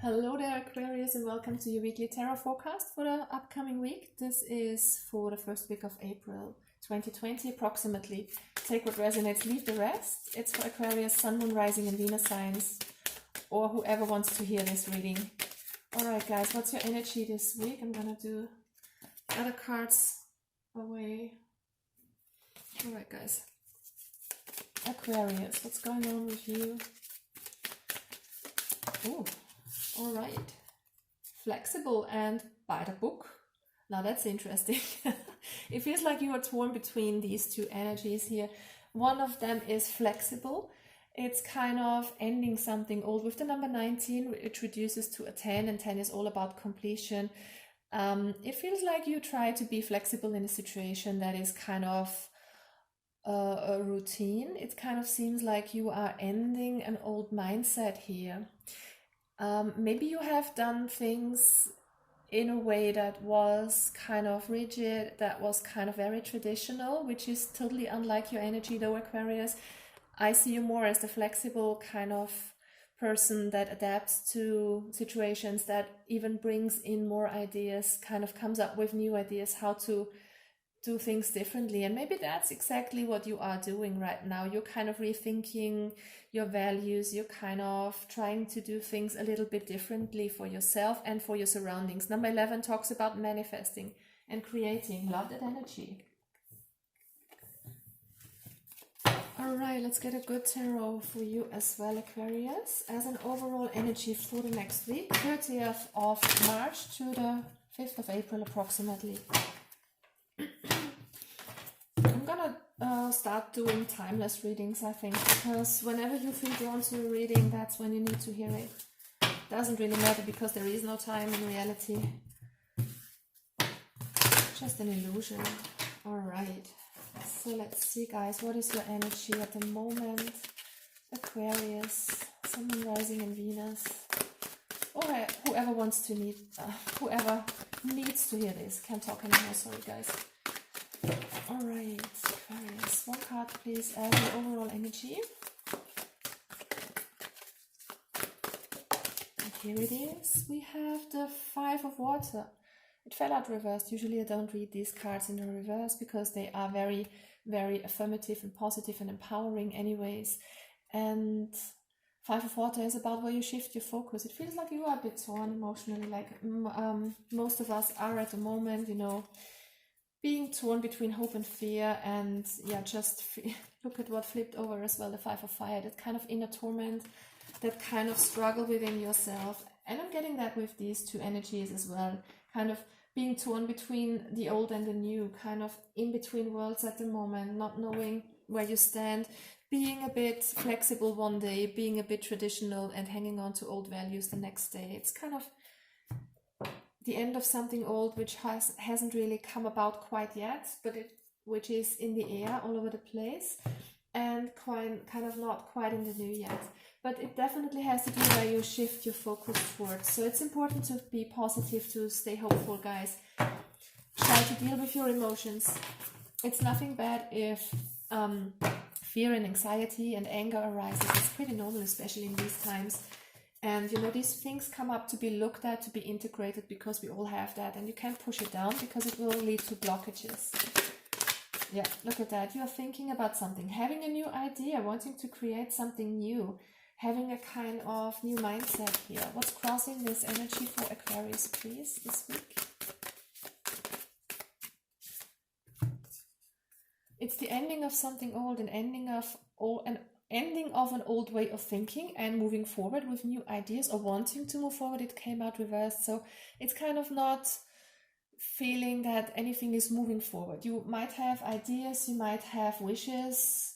Hello there, Aquarius, and welcome to your weekly tarot forecast for the upcoming week. This is for the first week of April 2020 approximately. Take what resonates, leave the rest. It's for Aquarius, Sun, Moon, Rising and Venus signs, or whoever wants to hear this reading. Alright guys, what's your energy this week? I'm gonna do other cards away. Alright guys. Aquarius, what's going on with you? Ooh. All right, flexible and by the book. Now that's interesting. It feels like you are torn between these two energies here. One of them is flexible. It's kind of ending something old. With the number 19, it reduces to a 10, and 10 is all about completion. It feels like you try to be flexible in a situation that is kind of a routine. It kind of seems like you are ending an old mindset here. Maybe you have done things in a way that was kind of rigid, that was kind of very traditional, which is totally unlike your energy though, Aquarius. I see you more as the flexible kind of person that adapts to situations, that even brings in more ideas, kind of comes up with new ideas how to do things differently. And maybe that's exactly what you are doing right now. You're kind of rethinking your values. You're kind of trying to do things a little bit differently for yourself and for your surroundings. Number 11 talks about manifesting and creating. Love that energy. All right, let's get a good tarot for you as well, Aquarius, as an overall energy for the next week, 30th of March to the 5th of April approximately. I'm gonna start doing timeless readings, I think, because whenever you feel drawn to a reading, that's when you need to hear it. Doesn't really matter because there is no time in reality. Just an illusion. Alright, so let's see guys, what is your energy at the moment? Aquarius, Sun, Moon, Rising and Venus. Or whoever wants to meet, whoever needs to hear this. Can't talk anymore, sorry guys. Alright, Aquarius, one card please as the overall energy. And here it is. We have the 5 of Water. It fell out reversed. Usually I don't read these cards in the reverse because they are very, very affirmative and positive and empowering anyways. And 5 of Water is about where you shift your focus. It feels like you are a bit torn emotionally, like most of us are at the moment, you know, being torn between hope and fear. And yeah, just look at what flipped over as well, the 5 of Fire, that kind of inner torment, that kind of struggle within yourself. And I'm getting that with these two energies as well, kind of being torn between the old and the new, kind of in between worlds at the moment, not knowing where you stand, being a bit flexible one day, being a bit traditional and hanging on to old values the next day. It's kind of the end of something old which hasn't really come about quite yet, but which is in the air all over the place, and kind of not quite in the new yet. But it definitely has to do where you shift your focus towards. So it's important to be positive, to stay hopeful, guys. Try to deal with your emotions. It's nothing bad if fear and anxiety and anger arises. It's pretty normal, especially in these times. And you know, these things come up to be looked at, to be integrated, because we all have that, and you can't push it down because it will lead to blockages. Yeah, look at that. You are thinking about something, having a new idea, wanting to create something new, having a kind of new mindset here. What's crossing this energy for Aquarius, please, this week? It's the ending of something old, an ending of an old way of thinking and moving forward with new ideas, or wanting to move forward. It came out reversed, so it's kind of not feeling that anything is moving forward. You might have ideas, you might have wishes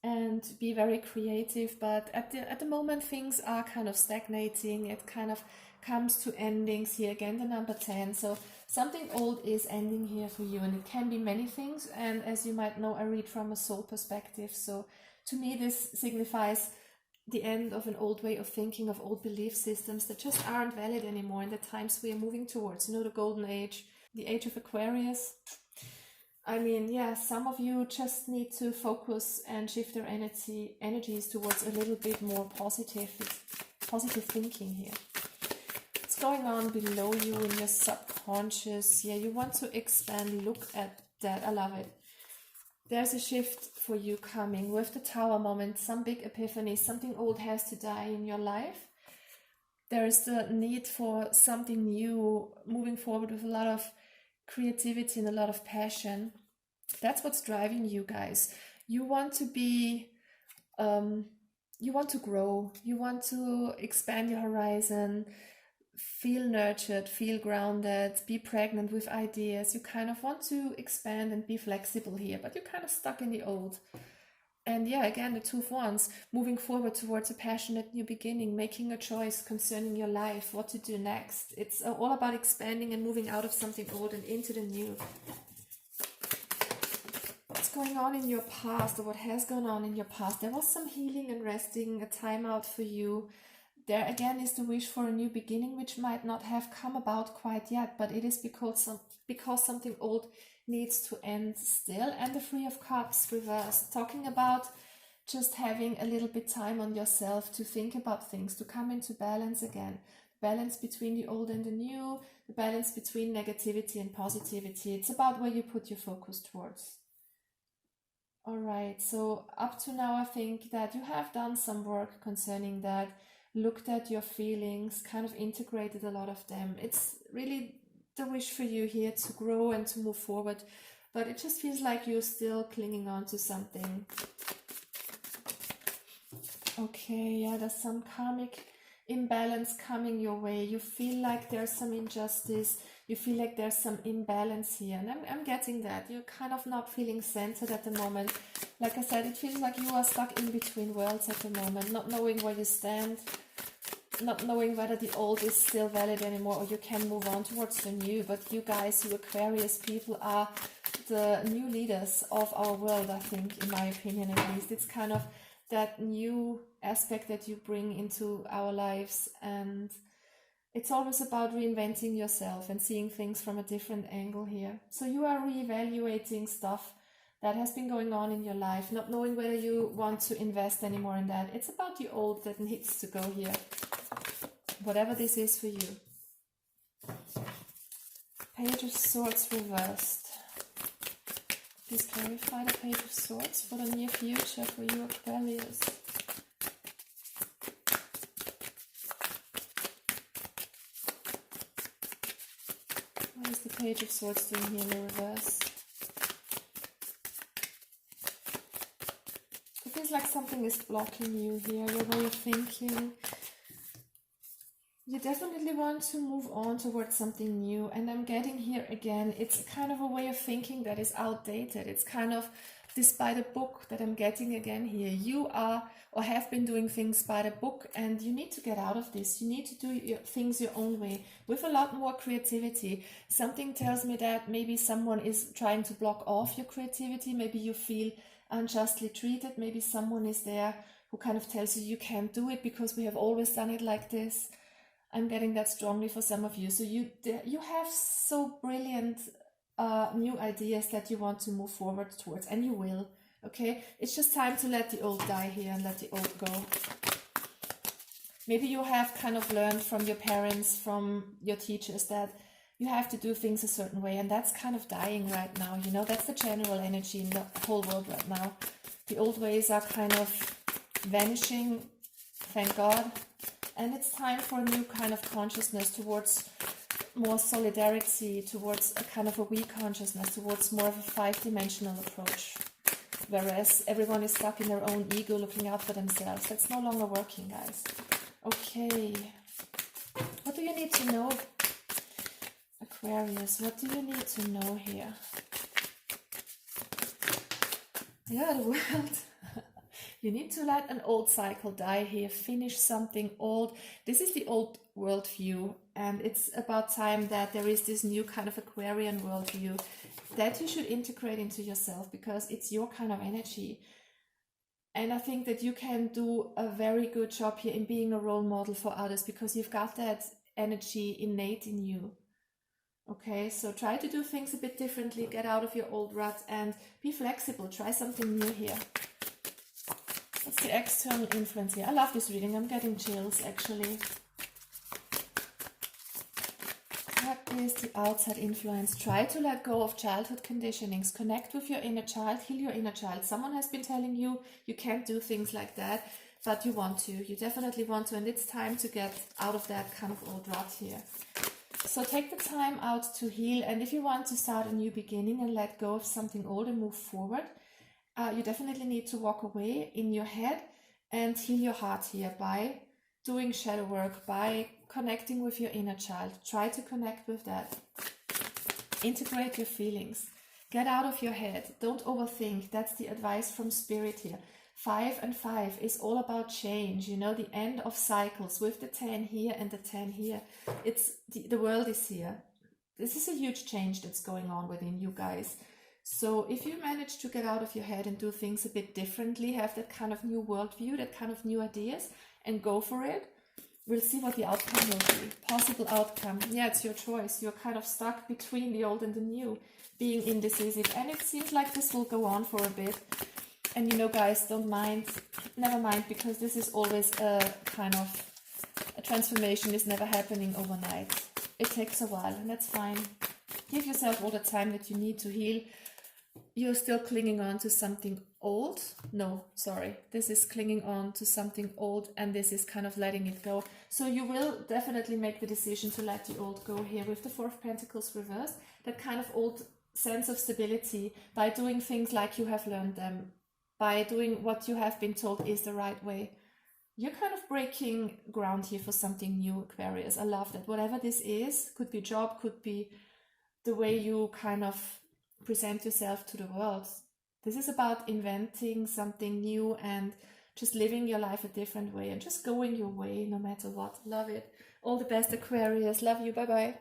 and be very creative, but at the moment things are kind of stagnating. It kind of comes to endings here. Again, the number 10. So something old is ending here for you, and it can be many things. And as you might know, I read from a soul perspective. So to me, this signifies the end of an old way of thinking, of old belief systems that just aren't valid anymore in the times we are moving towards. You know, the golden age, the age of Aquarius. I mean, yeah, some of you just need to focus and shift your energies towards a little bit more positive. positive thinking here. What's going on below you in your subconscious? Yeah, you want to expand. Look at that. I love it. There's a shift for you coming with the Tower moment, some big epiphany, something old has to die in your life. There is the need for something new, moving forward with a lot of creativity and a lot of passion. That's what's driving you guys. You want to be, you want to grow, you want to expand your horizon, feel nurtured, feel grounded, be pregnant with ideas. You kind of want to expand and be flexible here, but you're kind of stuck in the old. And yeah, again, the Two of Wands, moving forward towards a passionate new beginning, making a choice concerning your life, what to do next. It's all about expanding and moving out of something old and into the new. What's going on in your past, or what has gone on in your past? There was some healing and resting, a time out for you. There again is the wish for a new beginning, which might not have come about quite yet, but it is because something old needs to end still. And the Three of Cups reversed, talking about just having a little bit time on yourself to think about things, to come into balance again. Balance between the old and the new, the balance between negativity and positivity. It's about where you put your focus towards. All right, so up to now, I think that you have done some work concerning that, looked at your feelings, kind of integrated a lot of them. It's really the wish for you here to grow and to move forward, but it just feels like you're still clinging on to something. Okay, yeah, there's some karmic imbalance coming your way. You feel like there's some injustice, you feel like there's some imbalance here, and I'm getting that. You're kind of not feeling centered at the moment. Like I said, it feels like you are stuck in between worlds at the moment, not knowing where you stand, not knowing whether the old is still valid anymore, or you can move on towards the new. But you guys, you Aquarius people, are the new leaders of our world, I think, in my opinion at least. It's kind of that new aspect that you bring into our lives, and it's always about reinventing yourself and seeing things from a different angle here. So you are reevaluating stuff that has been going on in your life, not knowing whether you want to invest anymore in that. It's about the old that needs to go here, whatever this is for you. Page of Swords reversed. Please clarify the Page of Swords for the near future for you Aquarius. What is the Page of Swords doing here in the reverse? It feels like something is blocking you here, your way of thinking. You definitely want to move on towards something new, and I'm getting here again, it's kind of a way of thinking that is outdated. It's kind of this by the book that I'm getting again here. You are or have been doing things by the book, and you need to get out of this. You need to do things your own way with a lot more creativity. Something tells me that maybe someone is trying to block off your creativity. Maybe you feel unjustly treated. Maybe someone is there who kind of tells you can't do it because we have always done it like this. I'm getting that strongly for some of you. So you have so brilliant new ideas that you want to move forward towards, and you will. Okay, it's just time to let the old die here and let the old go. Maybe you have kind of learned from your parents, from your teachers, that you have to do things a certain way, and that's kind of dying right now. You know, that's the general energy in the whole world right now. The old ways are kind of vanishing, thank God. And it's time for a new kind of consciousness towards more solidarity, towards a kind of a we consciousness, towards more of a five-dimensional approach. Whereas everyone is stuck in their own ego, looking out for themselves. That's no longer working, guys. Okay. What do you need to know, Aquarius? What do you need to know here? Yeah, the world. You need to let an old cycle die here, finish something old. This is the old worldview, and it's about time that there is this new kind of Aquarian worldview that you should integrate into yourself, because it's your kind of energy. And I think that you can do a very good job here in being a role model for others, because you've got that energy innate in you. Okay, so try to do things a bit differently, get out of your old rut and be flexible, try something new here. What's the external influence here? I love this reading. I'm getting chills, actually. What is the outside influence? Try to let go of childhood conditionings. Connect with your inner child. Heal your inner child. Someone has been telling you you can't do things like that, but you want to. You definitely want to, and it's time to get out of that kind of old rut here. So take the time out to heal, and if you want to start a new beginning and let go of something old and move forward, you definitely need to walk away in your head and heal your heart here by doing shadow work, by connecting with your inner child. Try to connect with that. Integrate your feelings. Get out of your head. Don't overthink. That's the advice from Spirit here. 5 and 5 is all about change, you know, the end of cycles with the 10 here and the 10 here. It's the world is here. This is a huge change that's going on within you guys. So if you manage to get out of your head and do things a bit differently, have that kind of new worldview, that kind of new ideas, and go for it, we'll see what the outcome will be. Possible outcome. Yeah, it's your choice. You're kind of stuck between the old and the new, being indecisive. And it seems like this will go on for a bit. And you know, guys, don't mind, never mind, because this is always a kind of, a transformation is never happening overnight. It takes a while, and that's fine. Give yourself all the time that you need to heal. You're still clinging on to something old. No, sorry. This is clinging on to something old, and this is kind of letting it go. So you will definitely make the decision to let the old go here with the 4 of Pentacles reversed. That kind of old sense of stability by doing things like you have learned them, by doing what you have been told is the right way. You're kind of breaking ground here for something new, Aquarius. I love that. Whatever this is, could be job, could be the way you kind of present yourself to the world. This is about inventing something new and just living your life a different way and just going your way no matter what. Love it. All the best, Aquarius. Love you. Bye-bye.